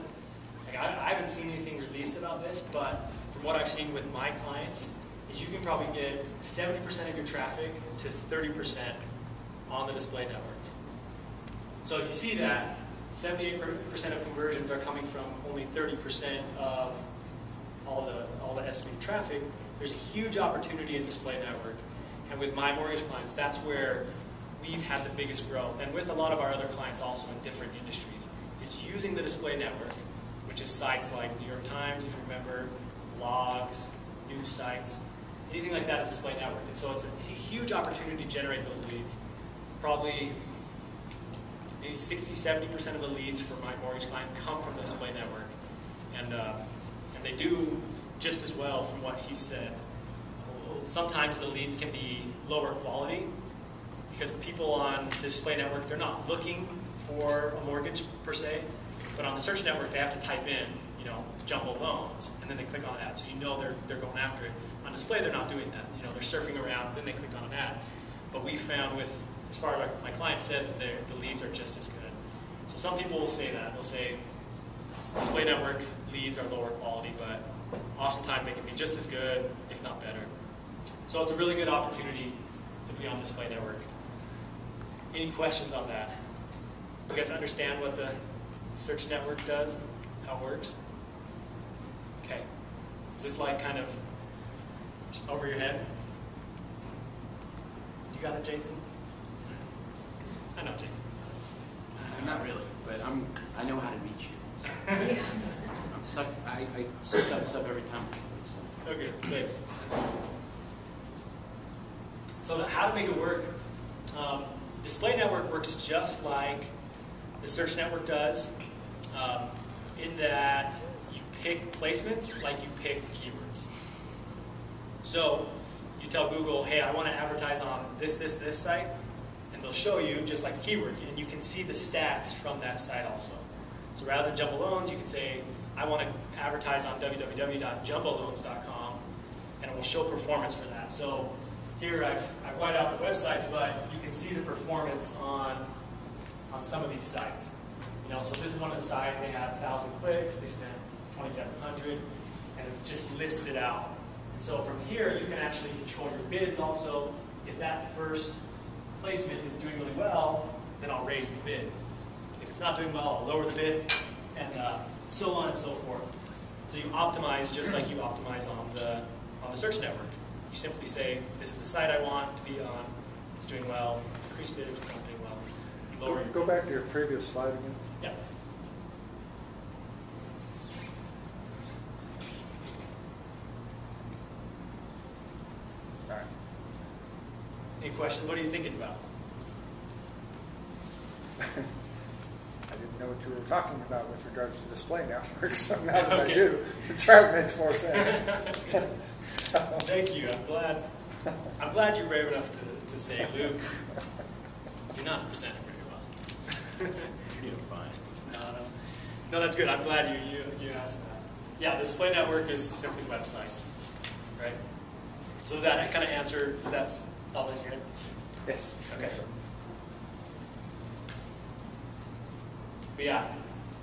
I haven't seen anything released about this, but from what I've seen with my clients, is you can probably get 70% of your traffic to 30% on the display network. So you see that 78% of conversions are coming from only 30% of all the estimated traffic. There's a huge opportunity in display network. And with my mortgage clients, that's where we've had the biggest growth. And with a lot of our other clients also in different industries, is using the display network, which is sites like New York Times, if you remember, blogs, news sites, anything like that is display network. And so it's a huge opportunity to generate those leads. Probably maybe 60–70% of the leads for my mortgage client come from the display network. And they do just as well from what he said. Sometimes the leads can be lower quality because people on the display network, they're not looking for a mortgage per se, but on the search network they have to type in, jumbo loans, and then they click on that, so they're going after it. On display they're not doing that. They're surfing around, then they click on an ad. But we found as far as my client said, the leads are just as good. So some people will say that. They'll say display network leads are lower quality, but oftentimes they can be just as good, if not better. So it's a really good opportunity to be on display network. Any questions on that? You guys understand what the search network does, how it works? Okay. Is this like kind of just over your head? You got it, Jason? I know Jason. Not really, but I know how to reach you. So. I suck up stuff every time. So. Okay, thanks. So how to make it work? Display network works just like the search network does, in that you pick placements like you pick keywords. So you tell Google, hey, I want to advertise on this site, and they'll show you just like a keyword, and you can see the stats from that site also. So rather than jumbo loans, you can say, I want to advertise on www.jumboloans.com, and it will show performance for that. So here I've whited out the websites, but you can see the performance on some of these sites. You know, so this is one of the sites, they have 1,000 clicks, they spent 2,700, and it just lists it out. And so from here, you can actually control your bids also. If that first placement is doing really well, then I'll raise the bid. If it's not doing well, I'll lower the bid, and so on and so forth. So you optimize just like you optimize on the search network. You simply say, this is the site I want to be on, it's doing well, increase bid if it's not doing well, lower your Go bid. back to your previous slide again. Yeah. All right. Any questions? What are you thinking about? I didn't know what you were talking about with regards to display networks, so now that Okay. I do, the chart makes more sense. So, Thank you. I'm glad you're brave enough to say, Luke, you're not presenting very well. You're doing fine. No, that's good. I'm glad you asked that. Yeah, the display network is simply websites, right? So does that kind of answer? That's all in here. yes. Okay. But yeah,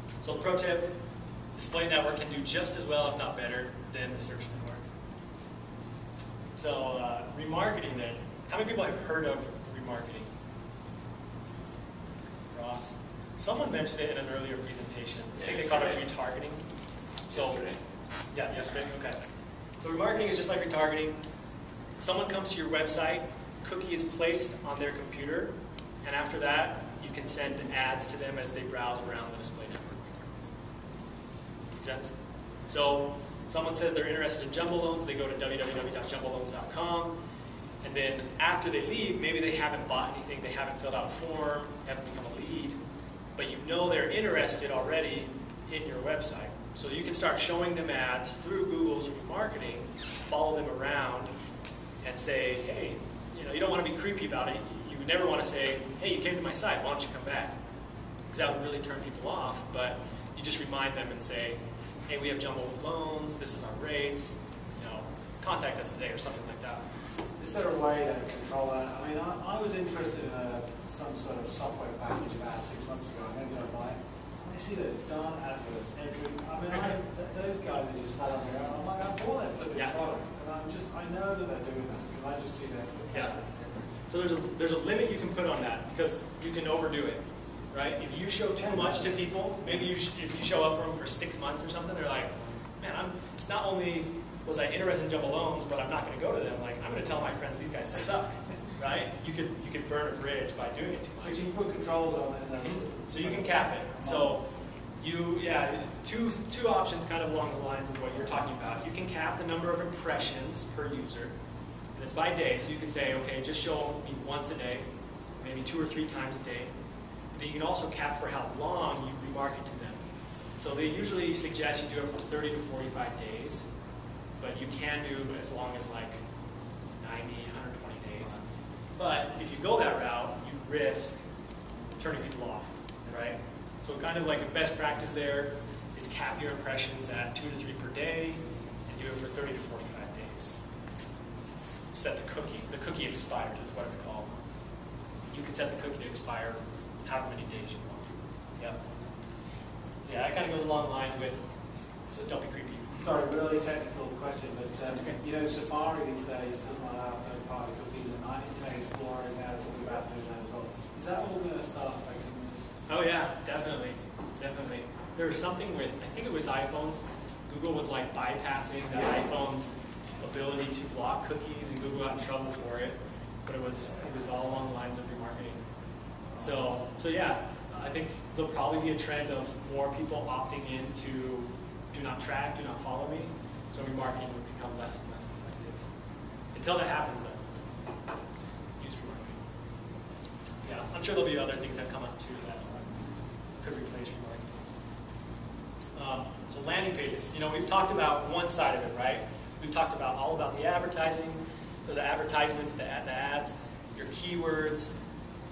so pro tip, display network can do just as well, if not better, than the search network. So remarketing then, how many people have heard of remarketing? Ross? Someone mentioned it in an earlier presentation. I think they called it retargeting. So, Yesterday. Yeah, yesterday, okay. So remarketing is just like retargeting. Someone comes to your website, cookie is placed on their computer, and after that, you can send ads to them as they browse around the display network. Make sense? So someone says they're interested in jumbo loans, they go to www.jumboloans.com, and then after they leave, maybe they haven't bought anything, they haven't filled out a form, haven't become a lead, but you know they're interested already in your website. So you can start showing them ads through Google's remarketing, follow them around, and say, hey, you don't want to be creepy about it. You would never want to say, hey, you came to my site, why don't you come back? Because that would really turn people off. But you just remind them and say, hey, we have jumbo loans, this is our rates, contact us today or something like that. Is there a way to control that? I mean, I was interested in some sort of software package about 6 months ago. I ended up buying. I see those darn adverts every. I mean, those guys are just following me around. I'm like, I bought that flipping product, and I know that they're doing that because I just see that. Yeah. So there's a limit you can put on that because you can overdo it, right? If you show too much to people, maybe if you show up for them for 6 months or something, they're like, man, I'm not only was I interested in jumbo loans, but I'm not going to go to them. Like, I'm going to tell my friends these guys suck, right? You could burn a bridge by doing it too much. So you can put controls on it. So you can cap it. So two options kind of along the lines of what you're talking about. You can cap the number of impressions per user. And it's by day, so you can say, okay, just show me once a day, maybe 2 or 3 times a day. Then you can also cap for how long you remarket to them. So they usually suggest you do it for 30 to 45 days, but you can do as long as like 90, 120 days. But if you go that route, you risk turning people off, right? So kind of like a best practice there is cap your impressions at 2 to 3 per day and do it for 30 to 45 days. Set the cookie. The cookie expires is what it's called. You can set the cookie to expire however many days you want. Yep. So yeah, that kind of goes along the lines with, so don't be creepy. Sorry, really technical question, but okay. Safari these days doesn't allow third-party cookies, and Internet Explorer is now talking about doing that as well. Is that all going to start affecting this? Oh yeah, definitely. Definitely. There was something with, I think it was iPhones. Google was like bypassing the iPhone's ability to block cookies, and Google got in trouble for it. But it was all along the lines of remarketing. So yeah, I think there'll probably be a trend of more people opting into do not track, do not follow me. So remarketing would become less and less effective. Until that happens, though, use remarketing. Yeah, I'm sure there'll be other things that come up too that could replace remarketing. So landing pages, you know, we've talked about one side of it, right? We've talked about all about the advertising, the advertisements, the ads, your keywords,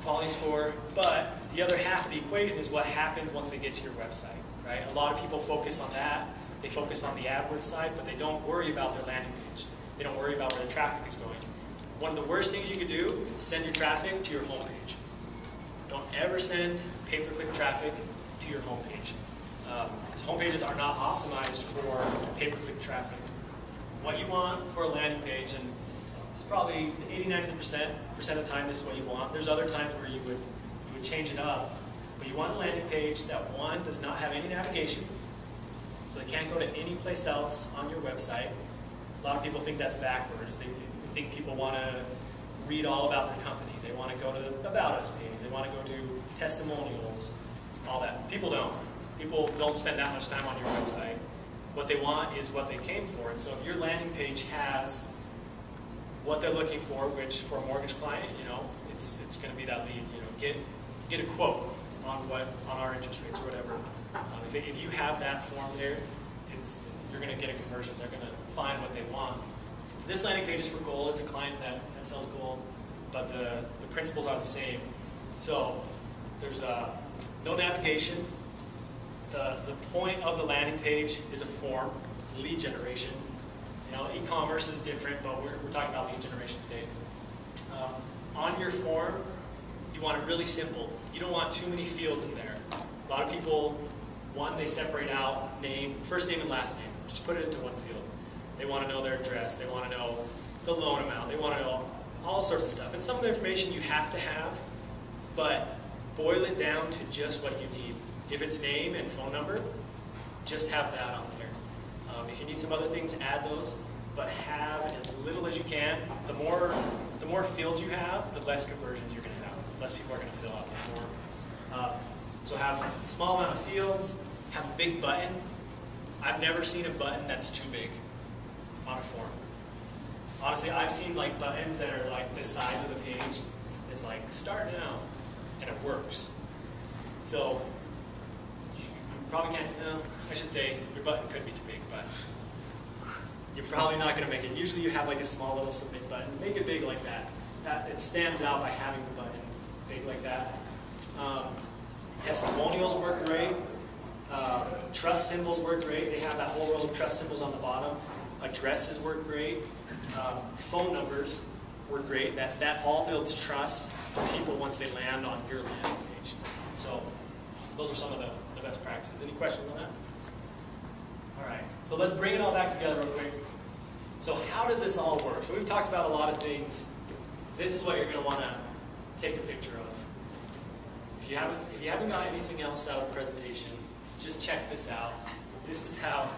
quality score, but the other half of the equation is what happens once they get to your website, right? A lot of people focus on that. They focus on the AdWords side, but they don't worry about their landing page. They don't worry about where the traffic is going. One of the worst things you could do is send your traffic to your homepage. Don't ever send pay-per-click traffic to your homepage. Homepages are not optimized for pay-per-click traffic. What you want for a landing page, and it's probably 80–90% of the time this is what you want. There's other times where you would change it up. But you want a landing page that, one, does not have any navigation, so they can't go to any place else on your website. A lot of people think that's backwards. They think people want to read all about their company. They want to go to the About Us page. They want to go to testimonials, all that. People don't. People don't spend that much time on your website. What they want is what they came for. And so if your landing page has what they're looking for, which for a mortgage client, you know, it's going to be that lead. You know, get a quote on our interest rates or whatever. If you have that form there, you're going to get a conversion. They're going to find what they want. This landing page is for gold. It's a client that sells gold, but the principles are the same. So there's no navigation. The point of the landing page is a form, lead generation. You know, e-commerce is different, but we're talking about lead generation today. On your form, you want it really simple. You don't want too many fields in there. A lot of people, one, they separate out name, first name and last name. Just put it into one field. They want to know their address. They want to know the loan amount. They want to know all sorts of stuff. And some of the information you have to have, but boil it down to just what you need. If it's name and phone number, just have that on there. If you need some other things, add those, but have as little as you can. The more fields you have, the less conversions you're going to have. Less people are going to fill out the form. So have a small amount of fields, have a big button. I've never seen a button that's too big on a form. Honestly, I've seen like buttons that are like the size of the page. It's like, start now, and it works. So you probably can't, I should say your button could be too big, but you're probably not going to make it. Usually you have like a small little submit button. Make it big like that. It stands out by having the button big like that. Testimonials work great. Trust symbols work great. They have that whole row of trust symbols on the bottom. Addresses work great. Phone numbers work great. That all builds trust for people once they land on your landing page. So those are some of the best practices. Any questions on that? All right. So let's bring it all back together real quick. So how does this all work? So we've talked about a lot of things. This is what you're going to want to take a picture of. If you haven't got anything else out of the presentation, just check this out. This is how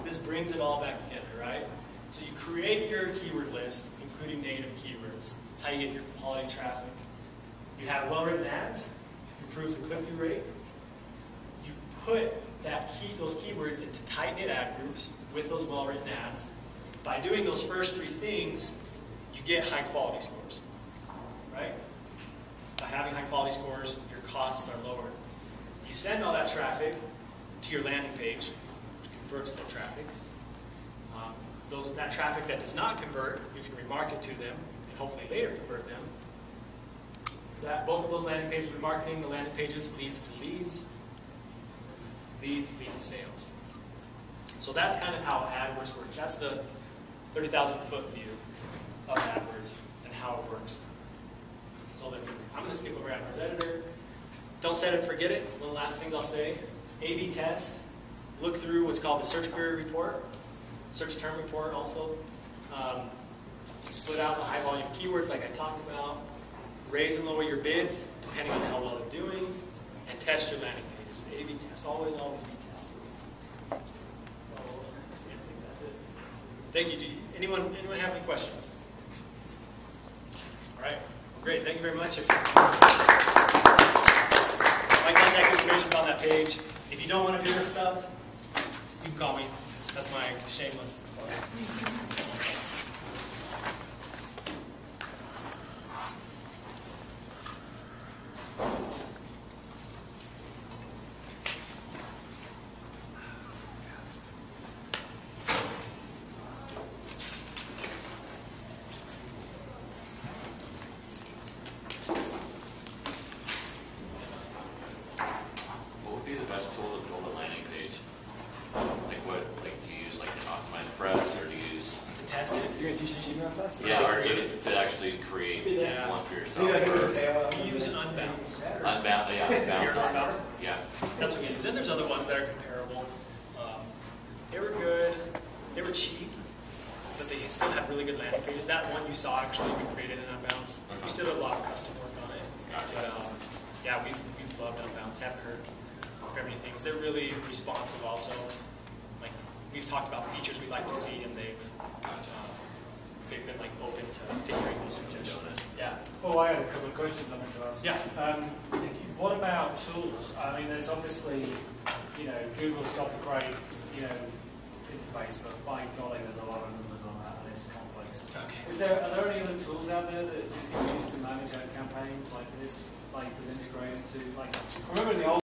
this brings it all back together, right? So you create your keyword list, including negative keywords. That's how you get your quality traffic. You have well-written ads, improves the click-through rate. You put those keywords into tight-knit ad groups with those well-written ads. By doing those first three things, you get high-quality scores, right? By having high-quality scores, your costs are lowered. You send all that traffic to your landing page, which converts the traffic. That traffic that does not convert, you can remarket to them, and hopefully later convert them. Both of those landing pages, remarketing the landing pages leads to leads. Leads lead to sales. So that's kind of how AdWords works. That's the 30,000-foot view of AdWords and how it works. So I'm going to skip over AdWords Editor. Don't set it, forget it. One of the last things I'll say, A/B test. Look through what's called the search query report, search term report also. Split out the high volume keywords like I talked about. Raise and lower your bids depending on how well they're doing. And test your landing pages. Just A/B test. Always be testing. Well, I think that's it. Thank you. Anyone have any questions? All right. Well, great. Thank you very much. My contact information is on that page. If you don't want to do this stuff, you can call me. That's my shameless plug. What would be the best tool to build a landing page? Like do you use like an optimized press, or do you use? To test it. You're going to teach the email class? Yeah, or to actually create one for yourself. Or You use an unbounce. unbound, yeah, unbound. Yeah. That's what we use. Then there's other ones that are comparable. They were good. They were cheap, but they still had really good landing pages. That one you saw actually, we created an Unbounce. We still did a lot of custom work on it. Gotcha. But yeah, we've loved Unbounce. Haven't heard very many things. They're really responsive also. Like we've talked about features we'd like to see, and they've been like open to hearing those suggestions. Yeah. Oh, I had a couple of questions I meant to ask. Yeah. What about tools? I mean, there's obviously, Google's got the great, interface, but by golly, there's a lot of numbers on that, and it's complex. Okay. Are there any other tools out there that you can use to manage our campaigns like this, like that integrate into, like, I remember in the old